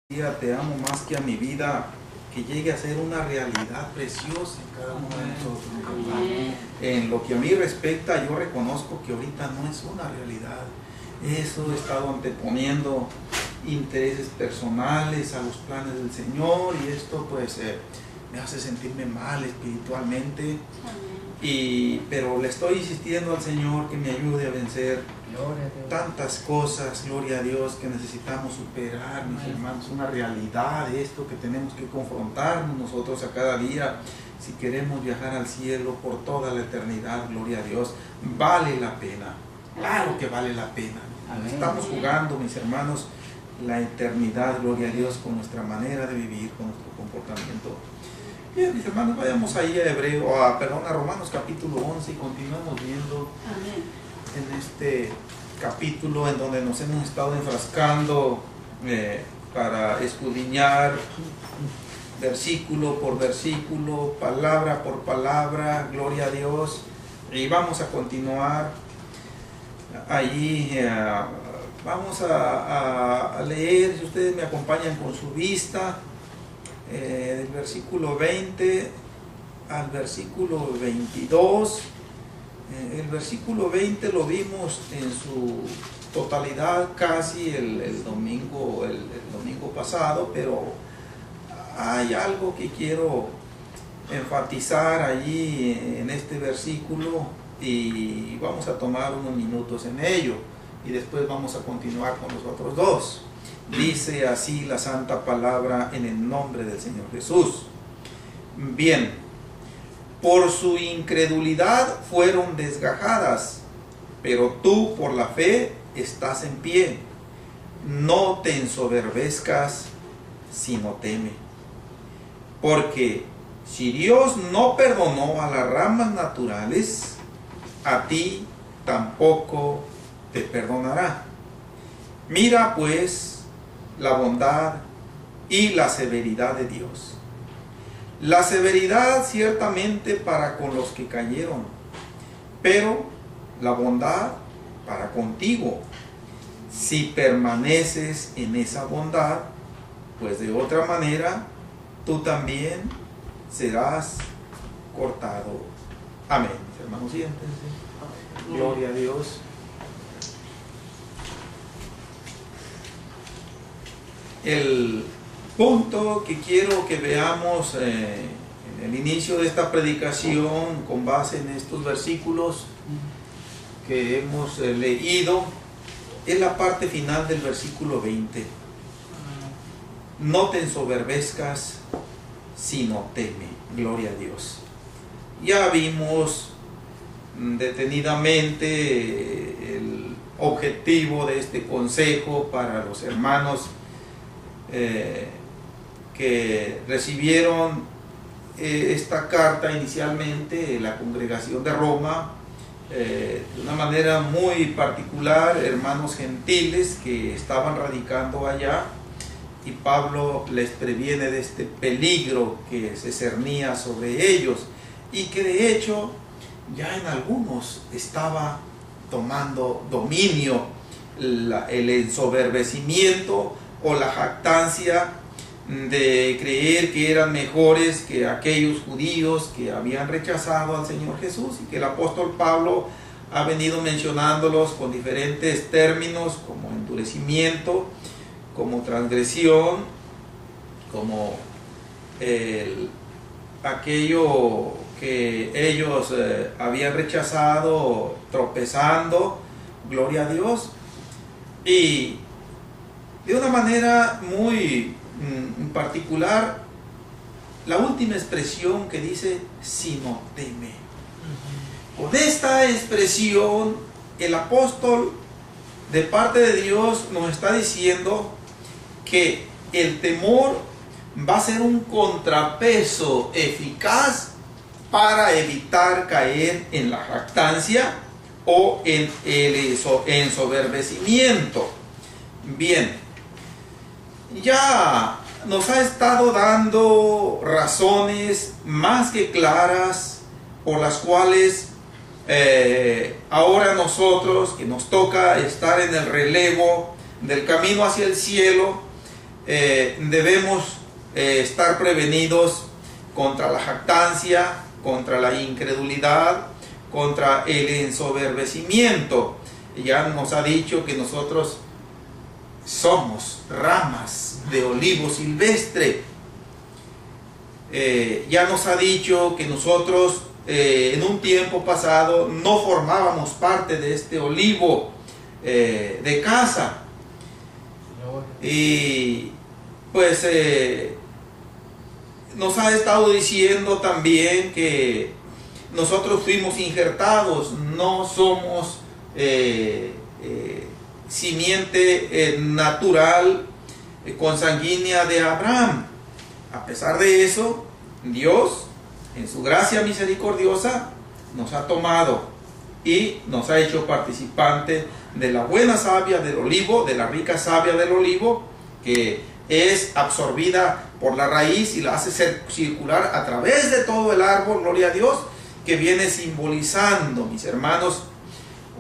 Te amo más que a mi vida, que llegue a ser una realidad preciosa en cada uno de nosotros. Amén. En lo que a mí respecta, yo reconozco que ahorita no es una realidad. Eso he estado anteponiendo intereses personales a los planes del Señor, y esto pues me hace sentirme mal espiritualmente. Pero le estoy insistiendo al Señor que me ayude a vencer tantas cosas, gloria a Dios, que necesitamos superar, mis hermanos. Una realidad, esto que tenemos que confrontarnos nosotros a cada día si queremos viajar al cielo por toda la eternidad. Gloria a Dios, vale la pena, claro que vale la pena. Amén. Estamos jugando, mis hermanos, la eternidad, gloria a Dios, con nuestra manera de vivir, con nuestro comportamiento. Bien, mis hermanos, vayamos ahí a Romanos capítulo 11 y continuamos viendo. Amén. En este capítulo en donde nos hemos estado enfrascando para escudriñar versículo por versículo, palabra por palabra, gloria a Dios, y vamos a continuar allí. Vamos a leer, si ustedes me acompañan con su vista, del versículo 20 al versículo 22. El versículo 20 lo vimos en su totalidad casi el domingo pasado, pero hay algo que quiero enfatizar allí en este versículo y vamos a tomar unos minutos en ello y después vamos a continuar con los otros dos. Dice así la santa palabra en el nombre del Señor Jesús. Bien. Por su incredulidad fueron desgajadas, pero tú por la fe estás en pie. No te ensoberbezcas, sino teme. Porque si Dios no perdonó a las ramas naturales, a ti tampoco te perdonará. Mira pues la bondad y la severidad de Dios. La severidad ciertamente para con los que cayeron, pero la bondad para contigo, si permaneces en esa bondad, pues de otra manera tú también serás cortado. Amén. Mis hermanos, siéntense. Gloria a Dios. El punto que quiero que veamos en el inicio de esta predicación con base en estos versículos que hemos leído es la parte final del versículo 20. No te ensoberbezcas, sino teme. Gloria a Dios. Ya vimos detenidamente el objetivo de este consejo para los hermanos que recibieron esta carta inicialmente, la congregación de Roma, de una manera muy particular, hermanos gentiles que estaban radicando allá, y Pablo les previene de este peligro que se cernía sobre ellos y que de hecho ya en algunos estaba tomando dominio el ensoberbecimiento o la jactancia de creer que eran mejores que aquellos judíos que habían rechazado al Señor Jesús, y que el apóstol Pablo ha venido mencionándolos con diferentes términos como endurecimiento, como transgresión, como aquello que ellos habían rechazado, tropezando, gloria a Dios, y de una manera muy particular, la última expresión que dice, sino teme. Con esta expresión, el apóstol de parte de Dios nos está diciendo que el temor va a ser un contrapeso eficaz para evitar caer en la jactancia o en el ensoberbecimiento. Bien, ya nos ha estado dando razones más que claras por las cuales ahora nosotros, que nos toca estar en el relevo del camino hacia el cielo, debemos estar prevenidos contra la jactancia, contra la incredulidad, contra el ensoberbecimiento. Ya nos ha dicho que nosotros somos ramas de olivo silvestre. Ya nos ha dicho que nosotros en un tiempo pasado no formábamos parte de este olivo de casa. Y pues nos ha estado diciendo también que nosotros fuimos injertados, no somos simiente natural consanguínea de Abraham. A pesar de eso, Dios, en su gracia misericordiosa, nos ha tomado y nos ha hecho participantes de la buena savia del olivo, de la rica savia del olivo, que es absorbida por la raíz y la hace circular a través de todo el árbol, gloria a Dios, que viene simbolizando, mis hermanos,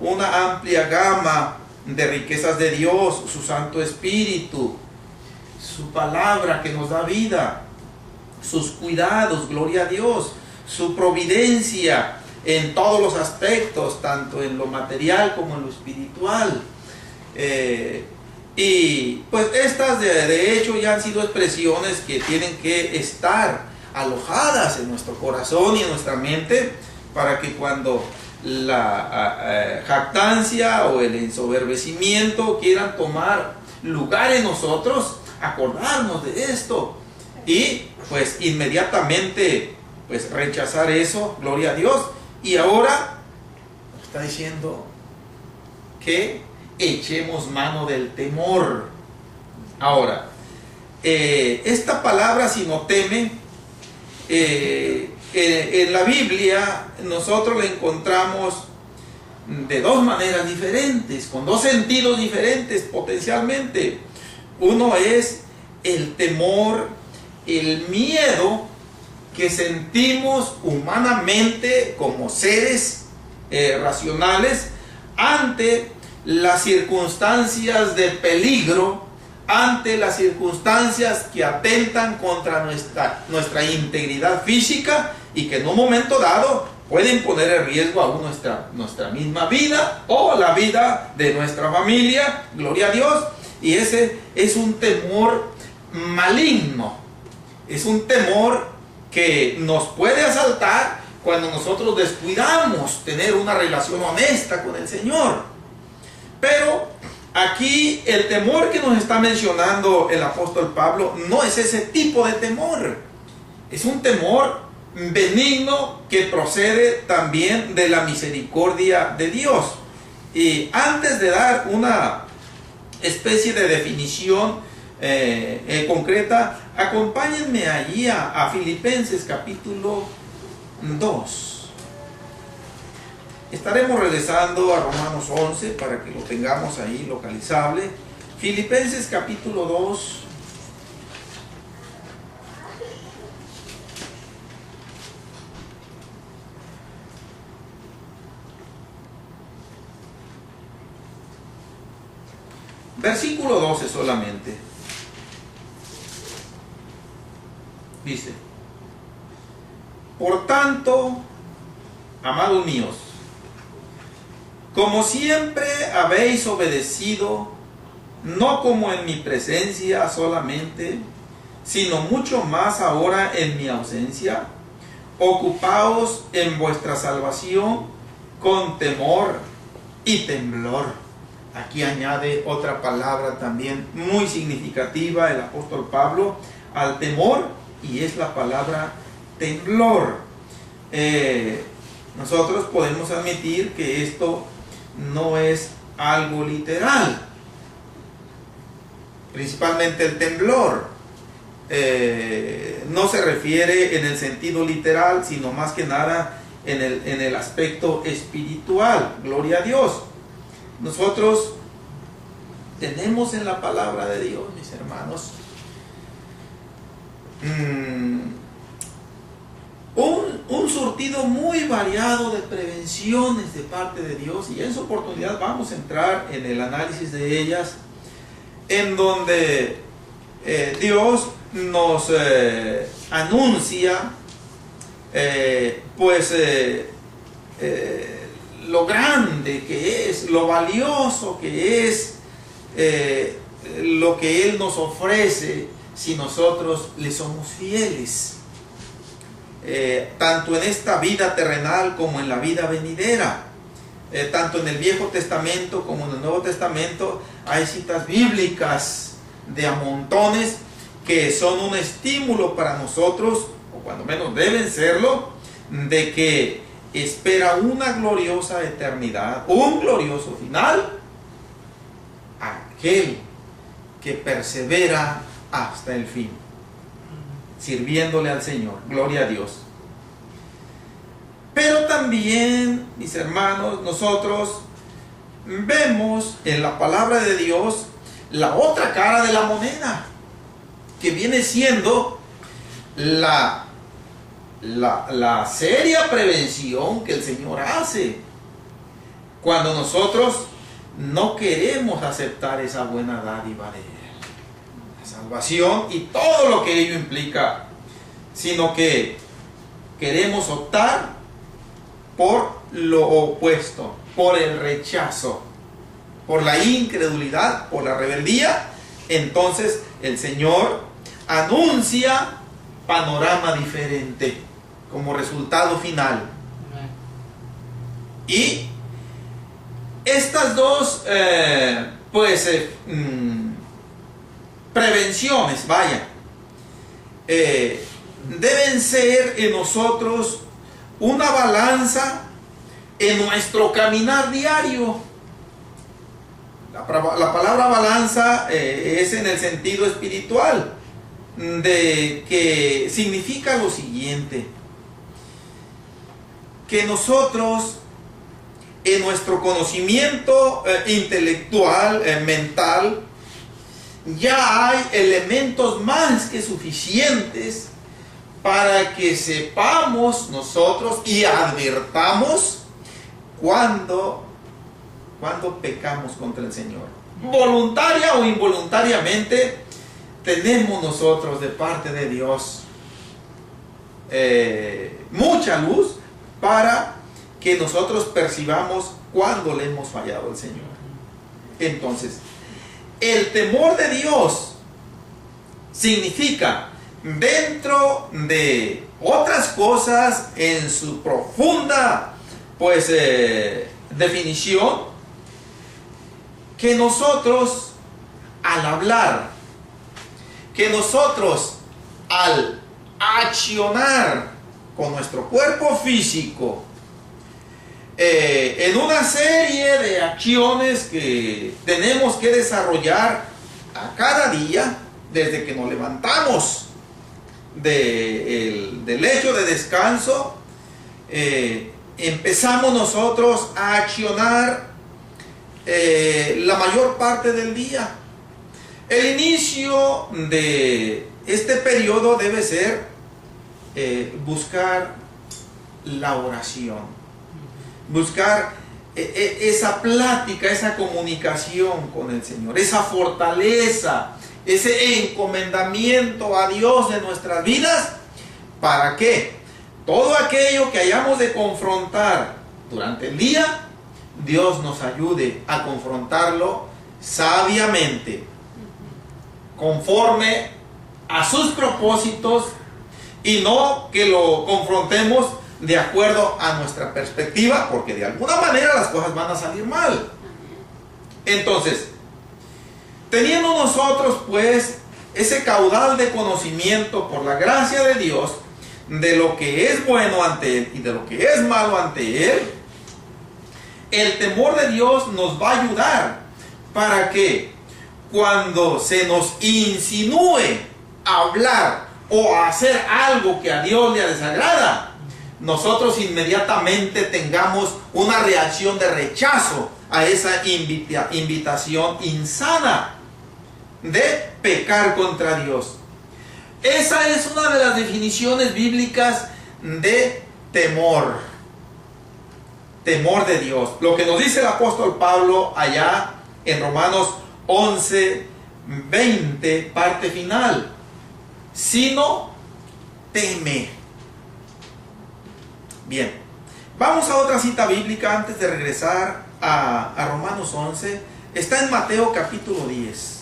una amplia gama de riquezas de Dios, su Santo Espíritu, su palabra que nos da vida, sus cuidados, gloria a Dios, su providencia en todos los aspectos, tanto en lo material como en lo espiritual. Y pues estas de hecho ya han sido expresiones que tienen que estar alojadas en nuestro corazón y en nuestra mente, para que cuando la jactancia o el ensoberbecimiento quieran tomar lugar en nosotros, acordarnos de esto y pues inmediatamente pues rechazar eso, gloria a Dios. Y ahora nos está diciendo que echemos mano del temor. Ahora, esta palabra si no teme, en la Biblia nosotros la encontramos de dos maneras diferentes, con dos sentidos diferentes potencialmente. Uno es el temor, el miedo que sentimos humanamente como seres racionales ante las circunstancias de peligro, ante las circunstancias que atentan contra nuestra integridad física y que en un momento dado pueden poner en riesgo aún nuestra misma vida o la vida de nuestra familia, gloria a Dios. Y ese es un temor maligno, es un temor que nos puede asaltar cuando nosotros descuidamos tener una relación honesta con el Señor. Pero aquí el temor que nos está mencionando el apóstol Pablo no es ese tipo de temor. Es un temor benigno que procede también de la misericordia de Dios. Y antes de dar una especie de definición concreta, acompáñenme allí a Filipenses capítulo 2. Estaremos regresando a Romanos 11 para que lo tengamos ahí localizable. Filipenses capítulo 2. Versículo 12 solamente. Dice: por tanto, amados míos, como siempre habéis obedecido, no como en mi presencia solamente, sino mucho más ahora en mi ausencia, ocupaos en vuestra salvación con temor y temblor. Aquí añade otra palabra también muy significativa el apóstol Pablo al temor, y es la palabra temblor. Nosotros podemos admitir que esto no es algo literal, principalmente el temblor no se refiere en el sentido literal, sino más que nada en el aspecto espiritual, gloria a Dios. Nosotros tenemos en la palabra de Dios, mis hermanos, un surtido muy variado de prevenciones de parte de Dios, y en su oportunidad vamos a entrar en el análisis de ellas, en donde Dios nos anuncia lo grande que es, lo valioso que es lo que Él nos ofrece si nosotros le somos fieles, tanto en esta vida terrenal como en la vida venidera. Tanto en el Viejo Testamento como en el Nuevo Testamento hay citas bíblicas de a montones que son un estímulo para nosotros, o cuando menos deben serlo, de que espera una gloriosa eternidad, un glorioso final, aquel que persevera hasta el fin, sirviéndole al Señor. Gloria a Dios. Pero también, mis hermanos, nosotros vemos en la palabra de Dios la otra cara de la moneda, que viene siendo la seria prevención que el Señor hace cuando nosotros no queremos aceptar esa buena dádiva de Él, la salvación y todo lo que ello implica, sino que queremos optar por lo opuesto, por el rechazo, por la incredulidad, por la rebeldía. Entonces el Señor anuncia panorama diferente como resultado final. Y estas dos prevenciones, deben ser en nosotros una balanza en nuestro caminar diario. La palabra balanza es en el sentido espiritual, de que significa lo siguiente: que nosotros en nuestro conocimiento intelectual, mental, ya hay elementos más que suficientes para que sepamos nosotros y advirtamos cuando pecamos contra el Señor. Voluntaria o involuntariamente, tenemos nosotros de parte de Dios mucha luz para que nosotros percibamos cuando le hemos fallado al Señor. Entonces, el temor de Dios significa, dentro de otras cosas, en su profunda definición, que nosotros al hablar, que nosotros al accionar con nuestro cuerpo físico en una serie de acciones que tenemos que desarrollar a cada día, desde que nos levantamos del lecho de descanso, empezamos nosotros a accionar la mayor parte del día. El inicio de este periodo debe ser buscar la oración, buscar esa plática, esa comunicación con el Señor, esa fortaleza, ese encomendamiento a Dios de nuestras vidas, para que todo aquello que hayamos de confrontar durante el día, Dios nos ayude a confrontarlo sabiamente, conforme a sus propósitos, y no que lo confrontemos de acuerdo a nuestra perspectiva, porque de alguna manera las cosas van a salir mal. Entonces, teniendo nosotros ese caudal de conocimiento por la gracia de Dios, de lo que es bueno ante Él y de lo que es malo ante Él, el temor de Dios nos va a ayudar para que cuando se nos insinúe hablar o hacer algo que a Dios le desagrada, nosotros inmediatamente tengamos una reacción de rechazo a esa invitación insana de pecar contra Dios. Esa es una de las definiciones bíblicas de temor. Temor de Dios. Lo que nos dice el apóstol Pablo allá en Romanos 11, 20, parte final. Sino teme. Bien, vamos a otra cita bíblica antes de regresar a Romanos 11. Está en Mateo capítulo 10.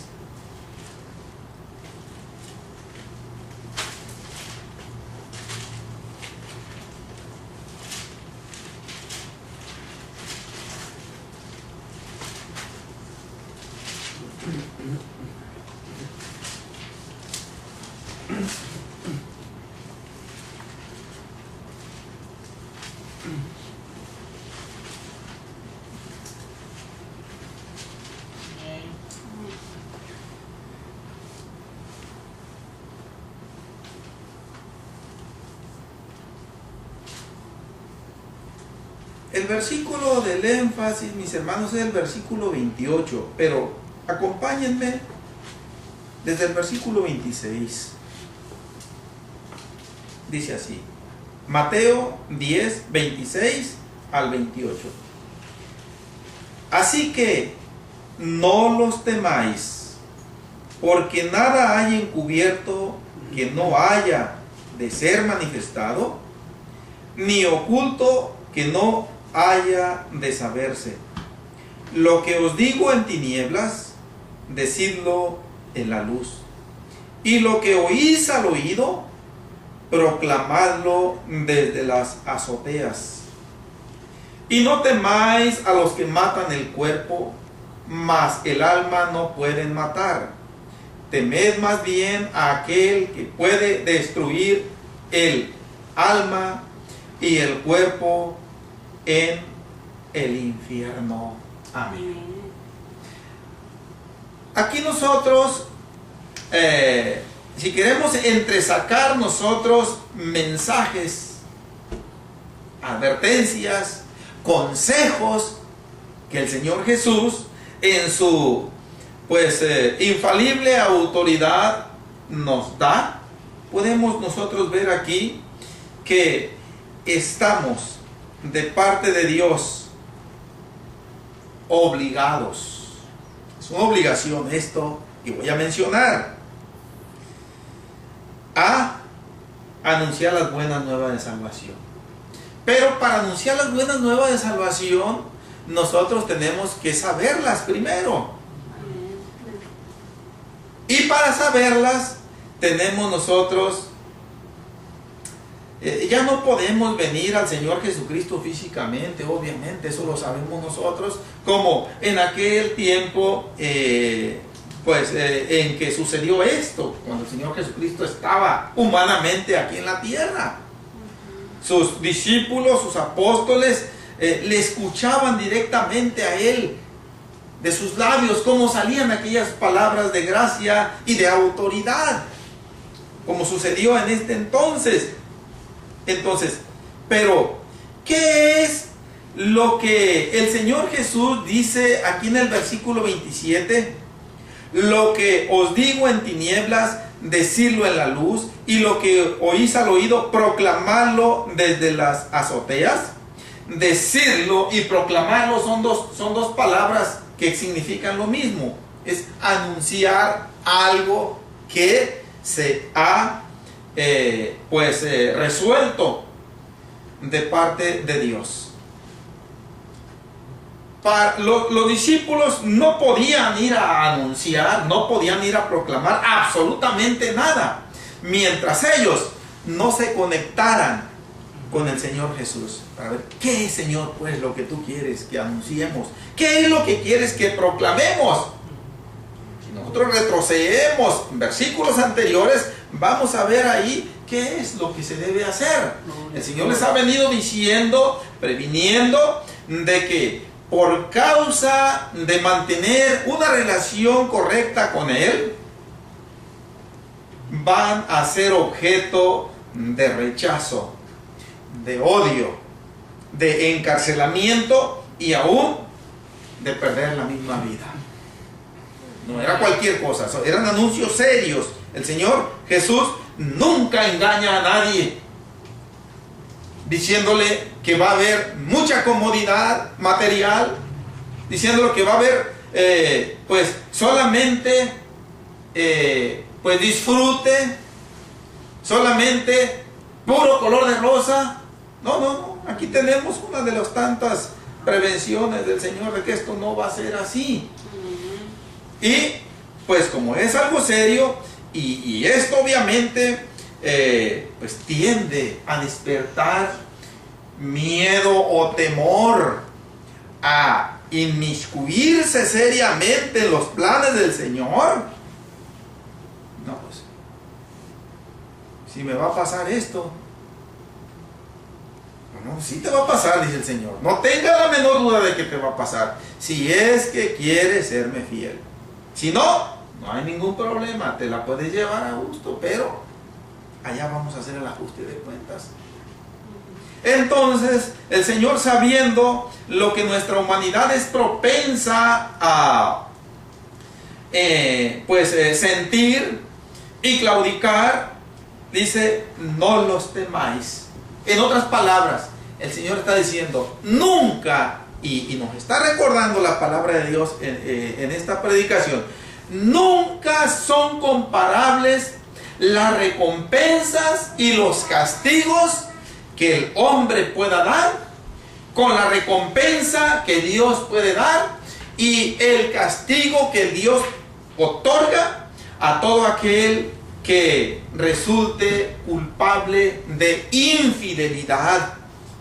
El versículo del énfasis, mis hermanos, es el versículo 28, pero acompáñenme desde el versículo 26. Dice así, Mateo 10, 26 al 28. Así que no los temáis, porque nada hay encubierto que no haya de ser manifestado, ni oculto que no haya de saberse. Lo que os digo en tinieblas, decidlo en la luz. Y lo que oís al oído, proclamadlo desde las azoteas. Y no temáis a los que matan el cuerpo, mas el alma no pueden matar. Temed más bien a aquel que puede destruir el alma y el cuerpo en el infierno. Amén. Aquí nosotros, si queremos entresacar nosotros mensajes, advertencias, consejos que el Señor Jesús en su infalible autoridad nos da, podemos nosotros ver aquí que estamos de parte de Dios obligados. Es una obligación esto que voy a mencionar, a anunciar las buenas nuevas de salvación. Pero para anunciar las buenas nuevas de salvación, nosotros tenemos que saberlas primero. Y para saberlas, tenemos nosotros, ya no podemos venir al Señor Jesucristo físicamente, obviamente, eso lo sabemos nosotros, como en aquel tiempo, en que sucedió esto, cuando el Señor Jesucristo estaba humanamente aquí en la tierra. Sus discípulos, sus apóstoles, le escuchaban directamente a Él, de sus labios, cómo salían aquellas palabras de gracia y de autoridad, como sucedió en este entonces. Pero, ¿qué es lo que el Señor Jesús dice aquí en el versículo 27? Lo que os digo en tinieblas, decirlo en la luz, y lo que oís al oído, proclamarlo desde las azoteas. Decirlo y proclamarlo son dos palabras que significan lo mismo. Es anunciar algo que se ha resuelto de parte de Dios. Los discípulos no podían ir a anunciar, no podían ir a proclamar absolutamente nada mientras ellos no se conectaran con el Señor Jesús, para ver qué es, Señor, pues lo que tú quieres que anunciemos, qué es lo que quieres que proclamemos. Si nosotros retrocedemos versículos anteriores, vamos a ver ahí qué es lo que se debe hacer. El Señor les ha venido diciendo, previniendo de que por causa de mantener una relación correcta con Él, van a ser objeto de rechazo, de odio, de encarcelamiento y aún de perder la misma vida. No era cualquier cosa, eran anuncios serios. El Señor Jesús nunca engaña a nadie diciéndole que va a haber mucha comodidad material, diciéndole que va a haber solamente pues disfrute solamente puro color de rosa. No, no, no. Aquí tenemos una de las tantas prevenciones del Señor de que esto no va a ser así. Y pues como es algo serio, y esto obviamente pues tiende a despertar miedo o temor a inmiscuirse seriamente en los planes del Señor. No, pues si me va a pasar esto, bueno, sí te va a pasar, dice el Señor. No tenga la menor duda de que te va a pasar, si es que quieres serme fiel. Si no, no hay ningún problema, te la puedes llevar a gusto, pero allá vamos a hacer el ajuste de cuentas. Entonces, el Señor, sabiendo lo que nuestra humanidad es propensa a sentir y claudicar, dice: no los temáis. En otras palabras, el Señor está diciendo: nunca, y nos está recordando la palabra de Dios en esta predicación, nunca son comparables las recompensas y los castigos que el hombre pueda dar con la recompensa que Dios puede dar y el castigo que Dios otorga a todo aquel que resulte culpable de infidelidad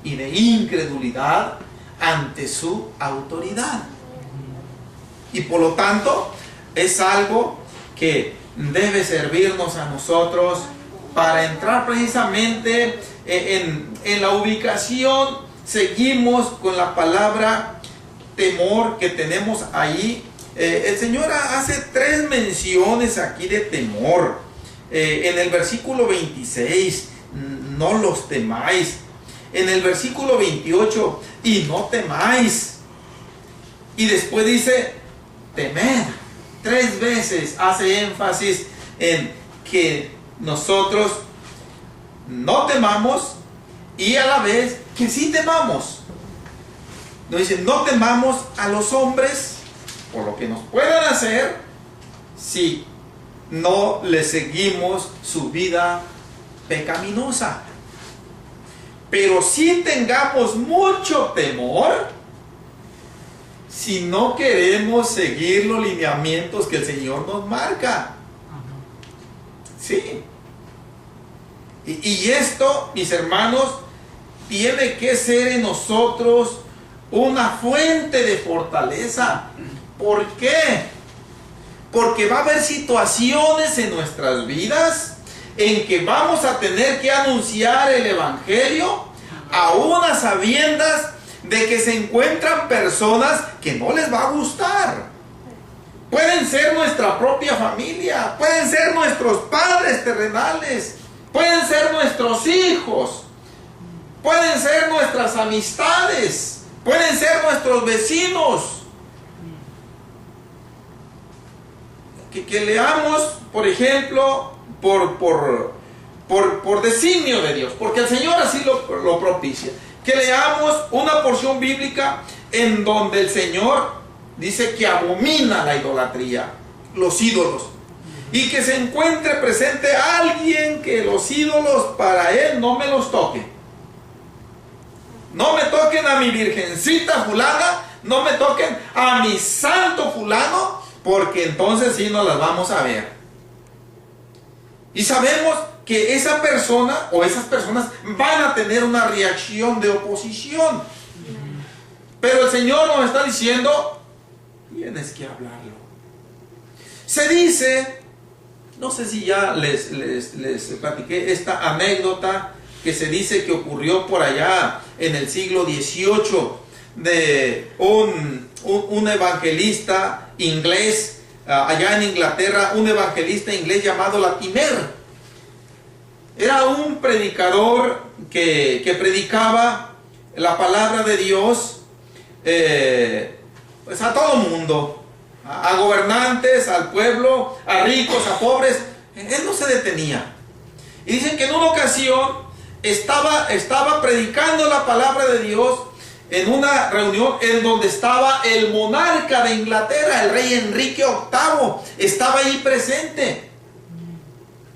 y de incredulidad ante su autoridad. Y por lo tanto es algo que debe servirnos a nosotros para entrar precisamente en la ubicación. Seguimos con la palabra temor que tenemos ahí. El Señor hace 3 menciones aquí de temor. En el versículo 26, no los temáis. En el versículo 28, y no temáis. Y después dice, temed. 3 veces hace énfasis en que nosotros no temamos y a la vez que sí temamos. Nos dice: no temamos a los hombres por lo que nos puedan hacer si no le seguimos su vida pecaminosa. Pero sí tengamos mucho temor si no queremos seguir los lineamientos que el Señor nos marca. Sí. Y esto, mis hermanos, tiene que ser en nosotros una fuente de fortaleza. ¿Por qué? Porque va a haber situaciones en nuestras vidas en que vamos a tener que anunciar el Evangelio, aún a sabiendas de que se encuentran personas que no les va a gustar. Pueden ser nuestra propia familia, pueden ser nuestros padres terrenales, pueden ser nuestros hijos, pueden ser nuestras amistades, pueden ser nuestros vecinos. Que leamos, por ejemplo, por designio de Dios, porque el Señor así lo propicia. Que leamos una porción bíblica en donde el Señor dice que abomina la idolatría, los ídolos, y que se encuentre presente alguien que los ídolos para él no me los toque. No me toquen a mi virgencita fulana, no me toquen a mi santo fulano, porque entonces sí nos las vamos a ver. Y sabemos que esa persona o esas personas van a tener una reacción de oposición. Pero el Señor nos está diciendo: tienes que hablarlo. Se dice, no sé si ya les platiqué esta anécdota que se dice que ocurrió por allá en el siglo XVIII de un evangelista inglés, allá en Inglaterra, un evangelista inglés llamado Latimer. Era un predicador que predicaba la palabra de Dios pues a todo mundo, a gobernantes, al pueblo, a ricos, a pobres. Él no se detenía. Y dicen que en una ocasión estaba predicando la palabra de Dios en una reunión en donde estaba el monarca de Inglaterra, el rey Enrique VIII, estaba ahí presente.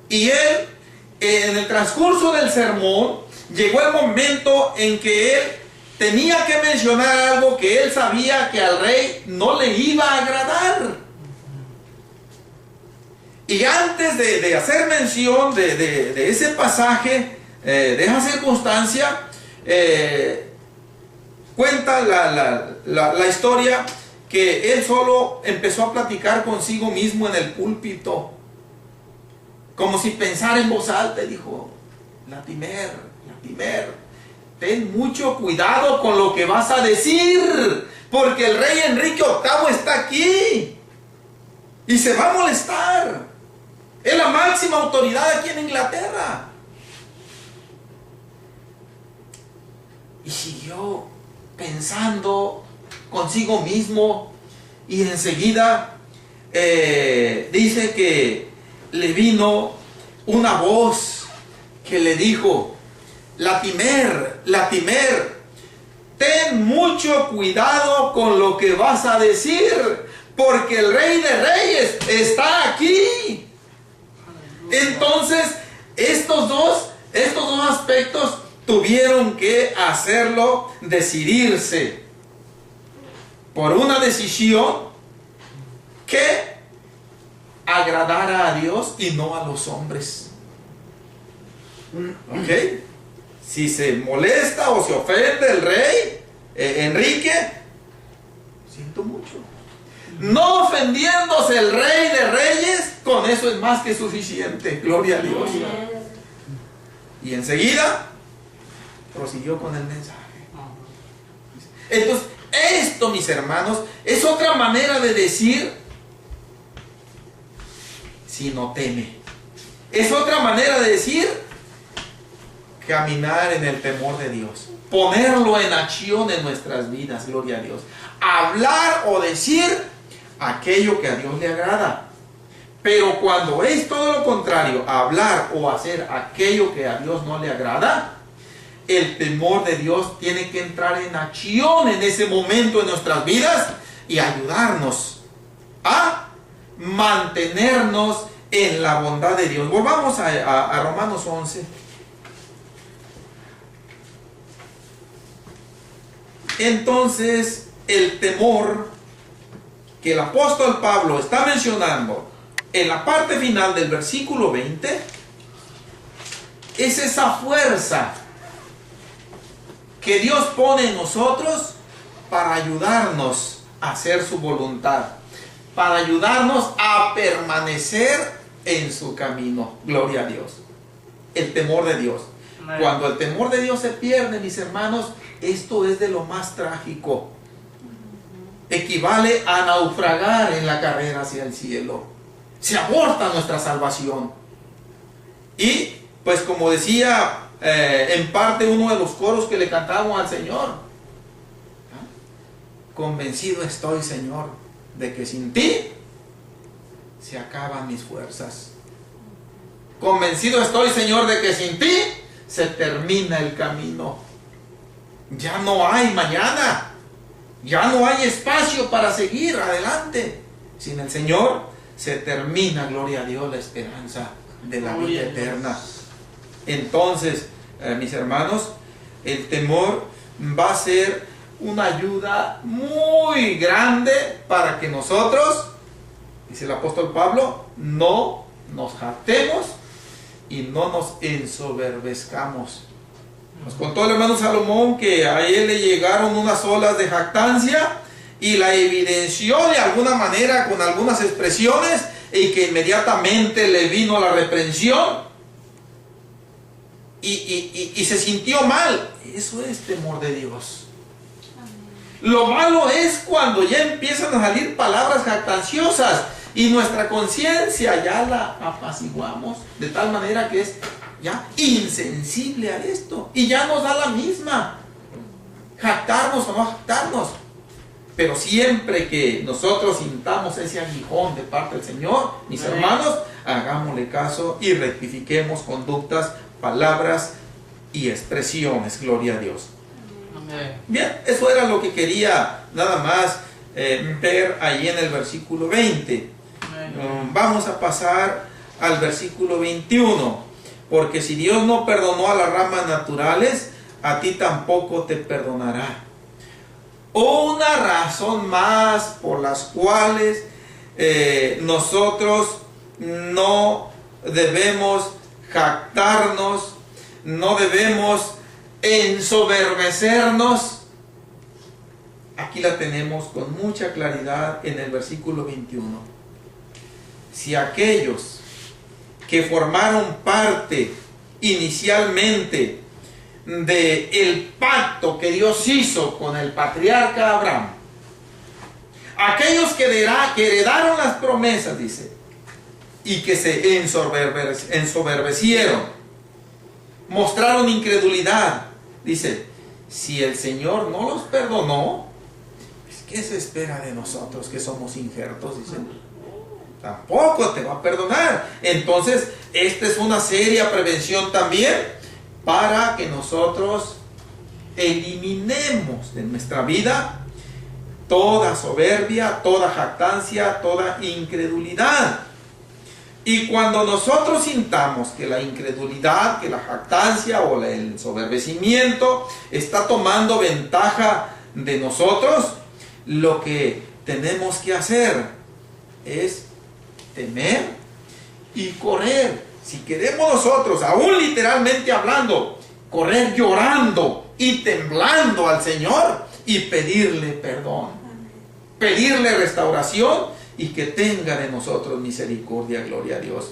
Y él, en el transcurso del sermón, llegó el momento en que él tenía que mencionar algo que él sabía que al rey no le iba a agradar. Y antes de hacer mención de ese pasaje, de esa circunstancia, cuenta la historia que él solo empezó a platicar consigo mismo en el púlpito, como si pensara en voz alta, y dijo: Latimer, ten mucho cuidado con lo que vas a decir, porque el rey Enrique VIII está aquí y se va a molestar. Es la máxima autoridad aquí en Inglaterra. Y siguió pensando consigo mismo, y enseguida dice que le vino una voz que le dijo: Latimer, ten mucho cuidado con lo que vas a decir, porque el Rey de Reyes está aquí. Entonces, estos dos aspectos tuvieron que hacerlo decidirse por una decisión que agradara a Dios y no a los hombres. ¿Ok? Si se molesta o se ofende el rey Enrique, siento mucho. No ofendiéndose el Rey de Reyes, con eso es más que suficiente. Gloria a Dios. Y enseguida prosiguió con el mensaje. Entonces, esto, mis hermanos, es otra manera de decir: si no teme. Es otra manera de decir: caminar en el temor de Dios. Ponerlo en acción en nuestras vidas. Gloria a Dios. Hablar o decir aquello que a Dios le agrada. Pero cuando es todo lo contrario, hablar o hacer aquello que a Dios no le agrada, el temor de Dios tiene que entrar en acción en ese momento en nuestras vidas y ayudarnos a mantenernos en la bondad de Dios. Volvamos a Romanos 11. Entonces, el temor que el apóstol Pablo está mencionando en la parte final del versículo 20 es esa fuerza que Dios pone en nosotros para ayudarnos a hacer su voluntad, para ayudarnos a permanecer en su camino. Gloria a Dios. El temor de Dios. Cuando el temor de Dios se pierde, mis hermanos, esto es de lo más trágico. Equivale a naufragar en la carrera hacia el cielo. Se aborta nuestra salvación. Y pues, como decía en parte uno de los coros que le cantábamos al Señor: convencido estoy, Señor, de que sin ti se acaban mis fuerzas. Convencido estoy, Señor, de que sin ti se termina el camino. Ya no hay mañana. Ya no hay espacio para seguir adelante. Sin el Señor se termina, gloria a Dios, la esperanza de la vida eterna. Entonces, mis hermanos, el temor va a ser una ayuda muy grande para que nosotros, dice el apóstol Pablo, no nos jactemos y no nos ensoberbezcamos. Nos contó el hermano Salomón que a él le llegaron unas olas de jactancia y la evidenció de alguna manera con algunas expresiones, y que inmediatamente le vino la reprensión y se sintió mal. Eso es temor de Dios. Lo malo es cuando ya empiezan a salir palabras jactanciosas y nuestra conciencia ya la apaciguamos de tal manera que es ya insensible a esto y ya nos da la misma jactarnos o no jactarnos. Pero siempre que nosotros sintamos ese aguijón de parte del Señor, mis hermanos, hagámosle caso y rectifiquemos conductas, palabras y expresiones. Gloria a Dios. Bien, eso era lo que quería nada más ver ahí en el versículo 20. Vamos a pasar al versículo 21. Porque si Dios no perdonó a las ramas naturales, a ti tampoco te perdonará. Una razón más por las cuales nosotros no debemos jactarnos, no debemos ensoberbecernos. Aquí la tenemos con mucha claridad en el versículo 21. Si aquellos que formaron parte inicialmente del pacto que Dios hizo con el patriarca Abraham, aquellos que heredaron las promesas, dice, y que se ensoberbecieron, mostraron incredulidad, dice, si el Señor no los perdonó, pues, ¿qué se espera de nosotros que somos injertos? Dice, tampoco te va a perdonar. Entonces, esta es una seria prevención también para que nosotros eliminemos de nuestra vida toda soberbia, toda jactancia, toda incredulidad. Y cuando nosotros sintamos que la incredulidad, que la jactancia o el ensoberbecimiento está tomando ventaja de nosotros, lo que tenemos que hacer es temer y correr. Si queremos nosotros, aún literalmente hablando, correr llorando y temblando al Señor y pedirle perdón, pedirle restauración y que tenga de nosotros misericordia, gloria a Dios.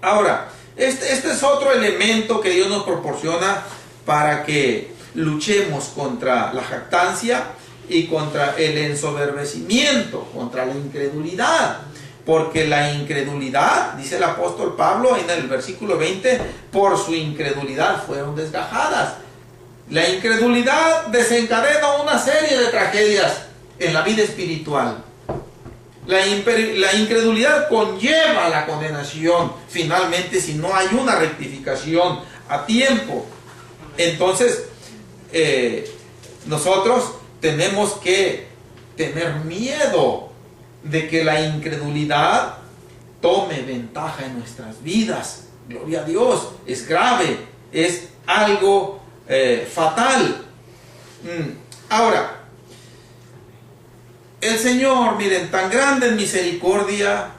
Ahora, este es otro elemento que Dios nos proporciona para que luchemos contra la jactancia y contra el ensoberbecimiento, contra la incredulidad. Porque la incredulidad, dice el apóstol Pablo en el versículo 20, por su incredulidad fueron desgajadas. La incredulidad desencadena una serie de tragedias en la vida espiritual. La incredulidad conlleva la condenación finalmente si no hay una rectificación a tiempo. Entonces, nosotros tenemos que tener miedo de que la incredulidad tome ventaja en nuestras vidas. Gloria a Dios, es grave, es algo fatal. Ahora, el Señor, miren, tan grande en misericordia,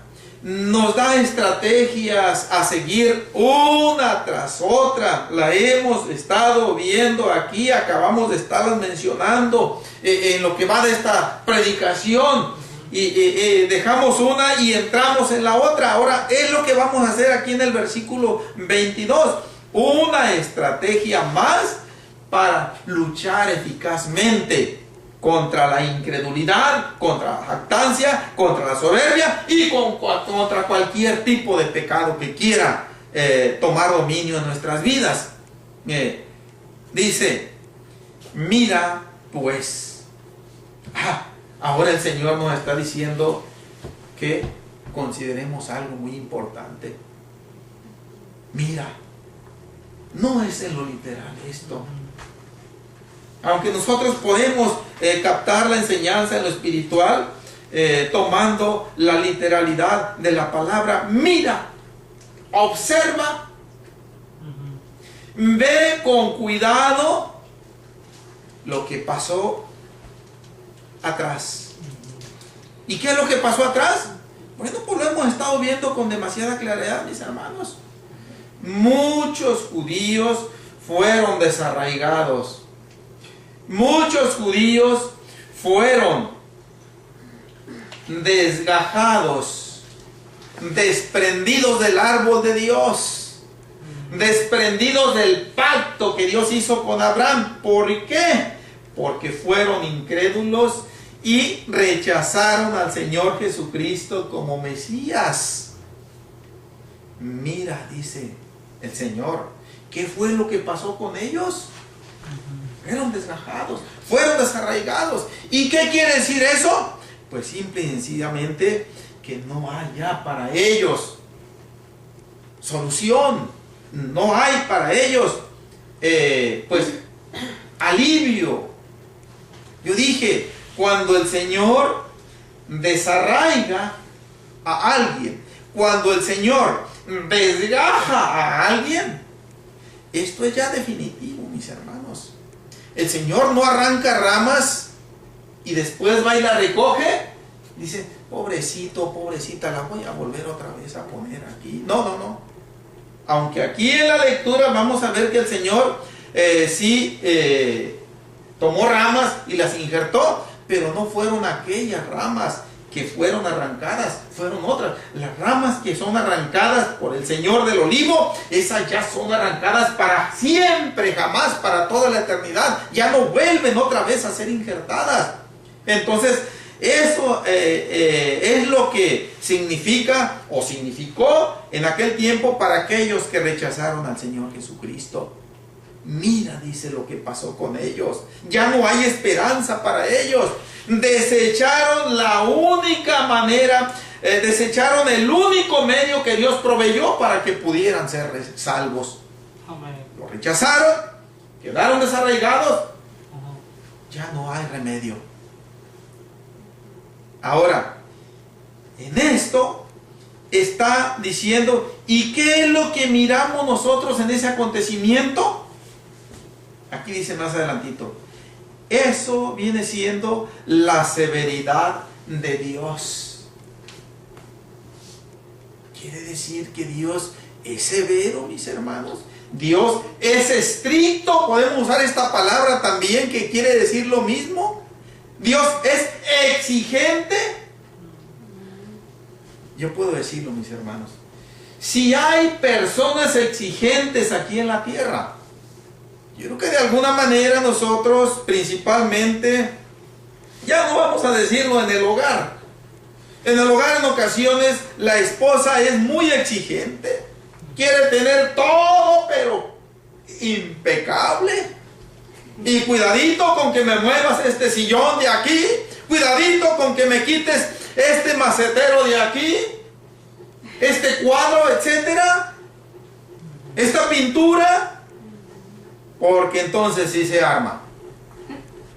nos da estrategias a seguir una tras otra. La hemos estado viendo aquí, acabamos de estarlas mencionando en lo que va de esta predicación. Y dejamos una y entramos en la otra. Ahora es lo que vamos a hacer aquí en el versículo 22. Una estrategia más para luchar eficazmente contra la incredulidad, contra la jactancia, contra la soberbia y contra cualquier tipo de pecado que quiera tomar dominio en nuestras vidas. Dice, mira pues. Ahora el Señor nos está diciendo que consideremos algo muy importante. Mira, no es en lo literal esto. Aunque nosotros podemos captar la enseñanza en lo espiritual, tomando la literalidad de la palabra, mira, observa, ve con cuidado lo que pasó atrás. ¿Y qué es lo que pasó atrás? Bueno, pues lo hemos estado viendo con demasiada claridad, mis hermanos. Muchos judíos fueron desarraigados. Muchos judíos fueron desgajados, desprendidos del árbol de Dios, desprendidos del pacto que Dios hizo con Abraham. ¿Por qué? Porque fueron incrédulos y rechazaron al Señor Jesucristo como Mesías. Mira, dice el Señor, ¿qué fue lo que pasó con ellos? Fueron desgajados, fueron desarraigados. ¿Y qué quiere decir eso? Pues simple y sencillamente que no hay ya para ellos solución. No hay para ellos pues alivio. Yo dije, cuando el Señor desarraiga a alguien, cuando el Señor desgaja a alguien, esto es ya definitivo, mis hermanos. El Señor no arranca ramas y después va y la recoge. Dice, pobrecito, pobrecita, la voy a volver otra vez a poner aquí. No, no, no. Aunque aquí en la lectura vamos a ver que el Señor tomó ramas y las injertó, pero no fueron aquellas ramas que fueron arrancadas, fueron otras. Las ramas que son arrancadas por el Señor del olivo, esas ya son arrancadas para siempre, jamás, para toda la eternidad. Ya no vuelven otra vez a ser injertadas. Entonces, eso es lo que significa o significó en aquel tiempo para aquellos que rechazaron al Señor Jesucristo. Mira, dice lo que pasó con ellos. Ya no hay esperanza para ellos. Desecharon la única manera, desecharon el único medio que Dios proveyó para que pudieran ser salvos. Amén. Lo rechazaron, quedaron desarraigados. Ya no hay remedio. Ahora, en esto está diciendo, ¿y qué es lo que miramos nosotros en ese acontecimiento? Aquí dice más adelantito, eso viene siendo la severidad de Dios. Quiere decir que Dios es severo, mis hermanos. Dios es estricto. Podemos usar esta palabra también que quiere decir lo mismo. Dios es exigente. Yo puedo decirlo, mis hermanos. Si hay personas exigentes aquí en la tierra, yo creo que de alguna manera nosotros principalmente, ya no vamos a decirlo en el hogar. En el hogar en ocasiones la esposa es muy exigente. Quiere tener todo, pero impecable. Y cuidadito con que me muevas este sillón de aquí. Cuidadito con que me quites este macetero de aquí. Este cuadro, etcétera. Esta pintura. Porque entonces sí se arma.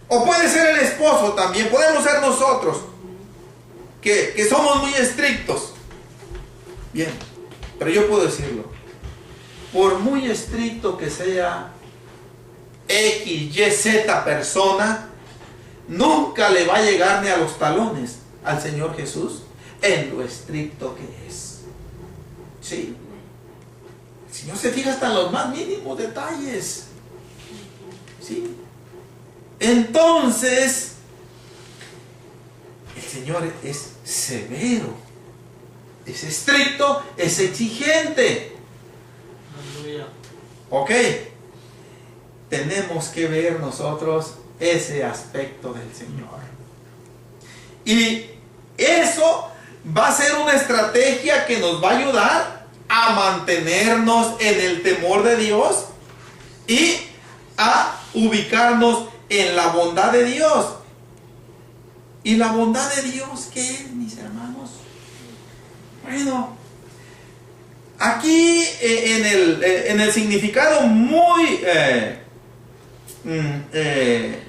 O puede ser el esposo también. Podemos ser nosotros. Que somos muy estrictos. Bien. Pero yo puedo decirlo. Por muy estricto que sea X, Y, Z persona, nunca le va a llegar ni a los talones al Señor Jesús en lo estricto que es. ¿Sí? El Señor se fija hasta en los más mínimos detalles. ¿Sí? Entonces, el Señor es severo, es estricto, es exigente. Aleluya. Ok. Tenemos que ver nosotros ese aspecto del Señor. Y eso va a ser una estrategia que nos va a ayudar a mantenernos en el temor de Dios y a ubicarnos en la bondad de Dios. ¿Y la bondad de Dios qué es, mis hermanos? Bueno, aquí en el significado muy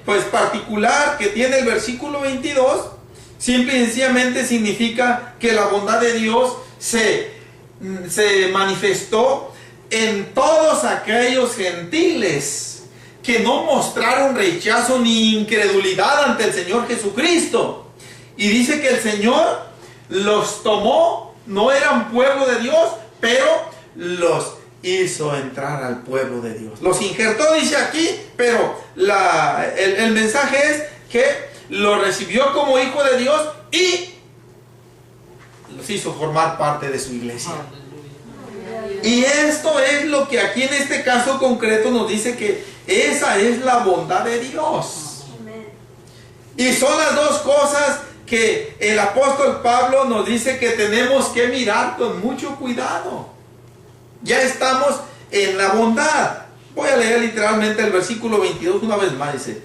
pues particular que tiene el versículo 22, simple y sencillamente significa que la bondad de Dios se manifestó en todos aquellos gentiles que no mostraron rechazo ni incredulidad ante el Señor Jesucristo. Y dice que el Señor los tomó, no eran pueblo de Dios, pero los hizo entrar al pueblo de Dios. Los injertó, dice aquí, pero el mensaje es que lo recibió como hijo de Dios y los hizo formar parte de su iglesia. Y esto es lo que aquí en este caso concreto nos dice que esa es la bondad de Dios. Y son las dos cosas que el apóstol Pablo nos dice que tenemos que mirar con mucho cuidado. Ya estamos en la bondad. Voy a leer literalmente el versículo 22 una vez más. Dice,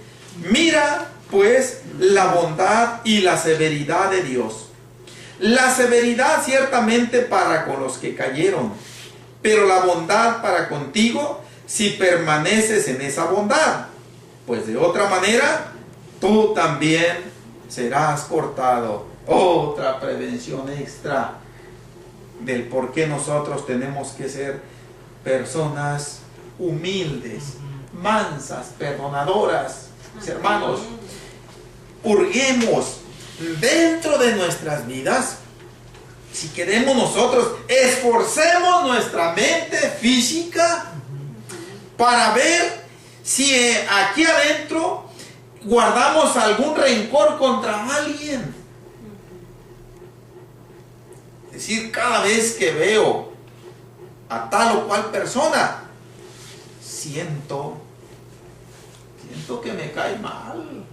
mira pues la bondad y la severidad de Dios. La severidad ciertamente para con los que cayeron, pero la bondad para contigo si permaneces en esa bondad. pues de otra manera tú también serás cortado. Otra prevención extra del por qué nosotros tenemos que ser personas humildes, mansas, perdonadoras. Mis hermanos, hurguemos dentro de nuestras vidas. Si queremos nosotros, esforcemos nuestra mente física para ver si aquí adentro guardamos algún rencor contra alguien. Es decir, cada vez que veo a tal o cual persona, siento que me cae mal.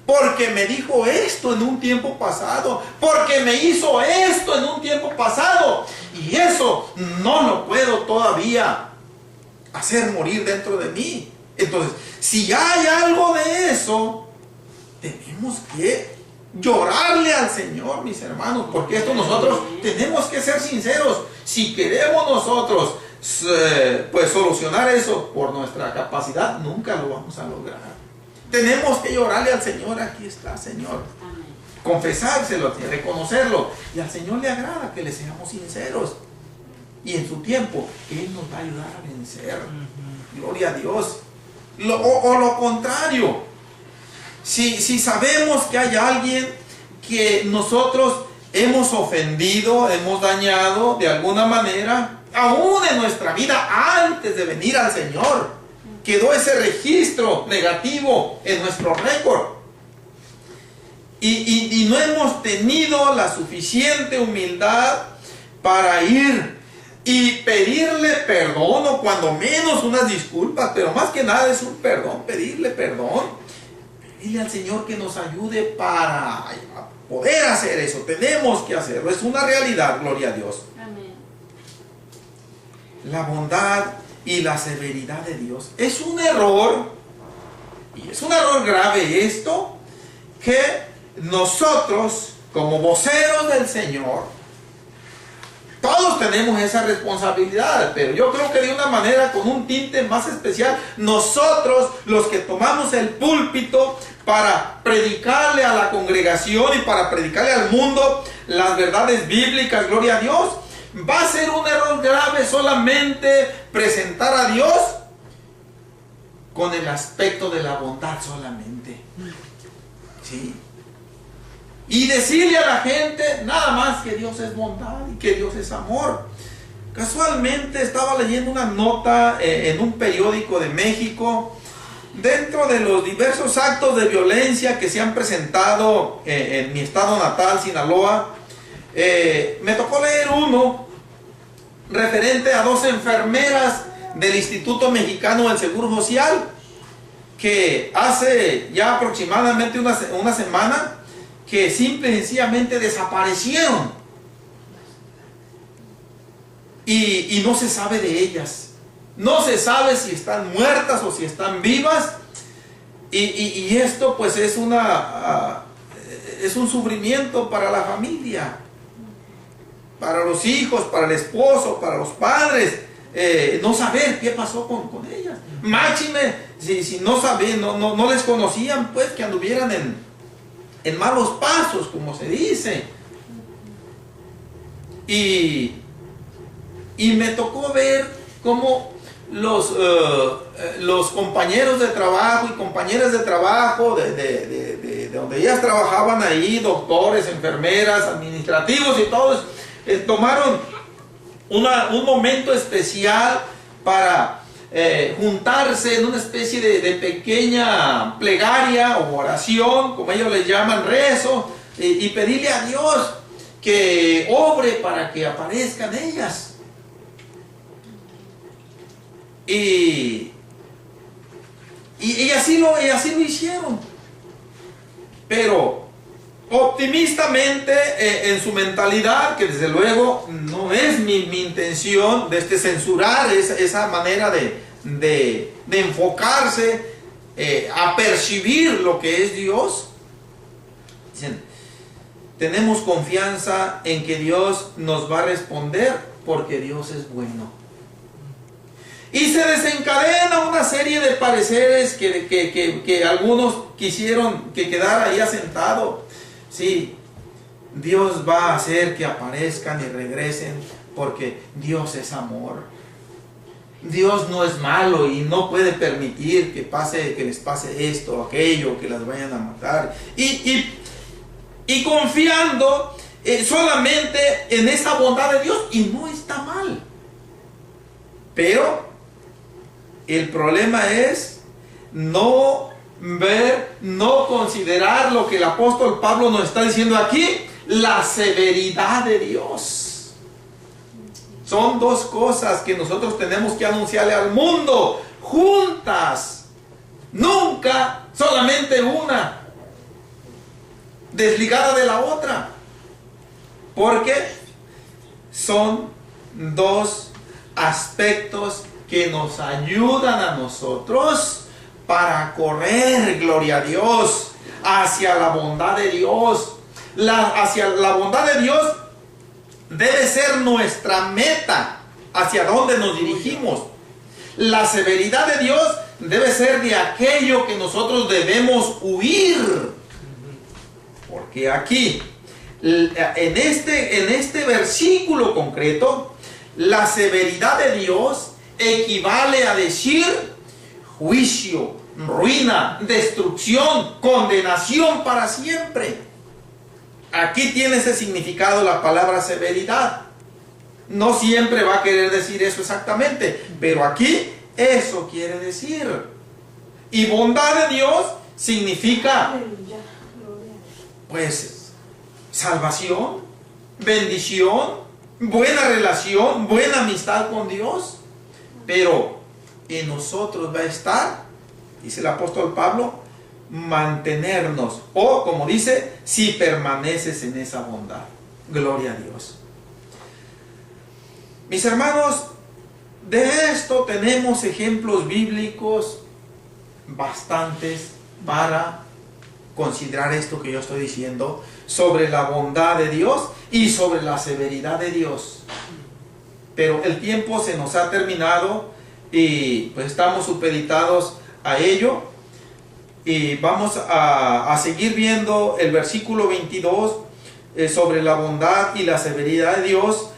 Porque me dijo esto en un tiempo pasado. Porque me hizo esto en un tiempo pasado. Y eso no lo puedo todavía hacer morir dentro de mí. Entonces, si hay algo de eso, tenemos que llorarle al Señor, mis hermanos. Porque esto nosotros tenemos que ser sinceros. Si queremos nosotros pues solucionar eso por nuestra capacidad, nunca lo vamos a lograr. Tenemos que llorarle al Señor. Aquí está, Señor. Amén. Confesárselo, reconocerlo. Y al Señor le agrada que le seamos sinceros. Y en su tiempo, Él nos va a ayudar a vencer. Gloria a Dios. O lo contrario. Si sabemos que hay alguien que nosotros hemos ofendido, hemos dañado de alguna manera, aún en nuestra vida, antes de venir al Señor, quedó ese registro negativo en nuestro récord. Y no hemos tenido la suficiente humildad para ir y pedirle perdón, o cuando menos unas disculpas, pero más que nada es un perdón, pedirle perdón. Pedirle al Señor que nos ayude para poder hacer eso. Tenemos que hacerlo, es una realidad, gloria a Dios. Amén. La bondad y la severidad de Dios. Es un error, y es un error grave esto, que nosotros, como voceros del Señor, todos tenemos esa responsabilidad, pero yo creo que de una manera con un tinte más especial, nosotros, los que tomamos el púlpito para predicarle a la congregación y para predicarle al mundo las verdades bíblicas, gloria a Dios, va a ser un error grave solamente presentar a Dios con el aspecto de la bondad solamente. ¿Sí? Y decirle a la gente nada más que Dios es bondad y que Dios es amor. Casualmente estaba leyendo una nota en un periódico de México, dentro de los diversos actos de violencia que se han presentado en mi estado natal, Sinaloa. Me tocó leer uno referente a 2 enfermeras del Instituto Mexicano del Seguro Social, que hace ya aproximadamente una semana que simple y sencillamente desaparecieron y no se sabe de ellas. No se sabe si están muertas o si están vivas, y esto pues es un sufrimiento para la familia, para los hijos, para el esposo, para los padres, no saber qué pasó con ellas. Máxime si no sabían, no les conocían, pues, que anduvieran en malos pasos, como se dice. Y me tocó ver cómo los compañeros de trabajo y compañeras de trabajo de donde ellas trabajaban ahí, doctores, enfermeras, administrativos y todos, tomaron un momento especial para juntarse en una especie de pequeña plegaria o oración, como ellos les llaman, rezo, y pedirle a Dios que obre para que aparezcan ellas. Y así lo hicieron, pero optimistamente en su mentalidad, que desde luego no es mi intención censurar esa manera de enfocarse a percibir lo que es Dios. Dicen, tenemos confianza en que Dios nos va a responder porque Dios es bueno. Y se desencadena una serie de pareceres que algunos quisieron que quedara ahí asentado. Sí, Dios va a hacer que aparezcan y regresen, porque Dios es amor. Dios no es malo y no puede permitir que les pase esto o aquello, que las vayan a matar. Y confiando solamente en esa bondad de Dios, y no está mal. Pero el problema es no ver, no considerar lo que el apóstol Pablo nos está diciendo aquí, la severidad de Dios. Son dos cosas que nosotros tenemos que anunciarle al mundo juntas, nunca solamente una desligada de la otra, porque son dos aspectos que nos ayudan a nosotros para correr, gloria a Dios, hacia la bondad de Dios. Hacia la bondad de Dios debe ser nuestra meta, hacia donde nos dirigimos. La severidad de Dios debe ser de aquello que nosotros debemos huir. Porque aquí, en este versículo concreto, la severidad de Dios equivale a decir juicio, ruina, destrucción, condenación para siempre. Aquí tiene ese significado la palabra severidad. No siempre va a querer decir eso exactamente, pero aquí eso quiere decir. Y bondad de Dios significa, pues, salvación, bendición, buena relación, buena amistad con Dios. Pero en nosotros va a estar, dice el apóstol Pablo, mantenernos, o como dice, si permaneces en esa bondad. Gloria a Dios. Mis hermanos, de esto tenemos ejemplos bíblicos bastantes para considerar esto que yo estoy diciendo sobre la bondad de Dios y sobre la severidad de Dios. Pero el tiempo se nos ha terminado y pues estamos supeditados a ello. Y vamos a seguir viendo el versículo 22 sobre la bondad y la severidad de Dios,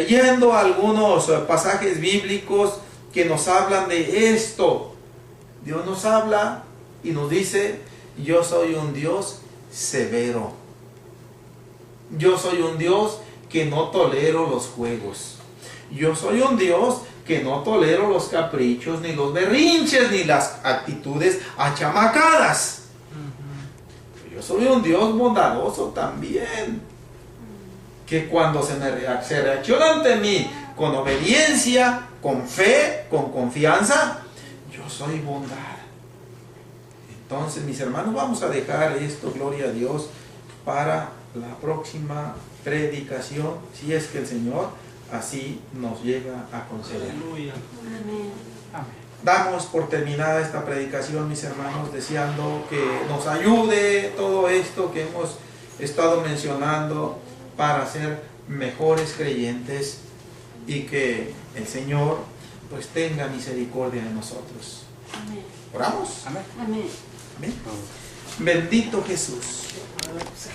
yendo a algunos pasajes bíblicos que nos hablan de esto. Dios nos habla y nos dice: yo soy un Dios severo. Yo soy un Dios que no tolero los juegos. Yo soy un Dios que no tolero los caprichos, ni los berrinches, ni las actitudes achamacadas. Yo soy un Dios bondadoso también, que cuando se reacciona ante mí con obediencia, con fe, con confianza, yo soy bondad. Entonces, mis hermanos, vamos a dejar esto, gloria a Dios, para la próxima predicación, si es que el Señor así nos llega a conceder. Aleluya. Amén. Amén. Damos por terminada esta predicación, mis hermanos, deseando que nos ayude todo esto que hemos estado mencionando para ser mejores creyentes, y que el Señor pues tenga misericordia de nosotros. Amén. ¿Oramos? Amén. Amén. Amén. Bendito Jesús.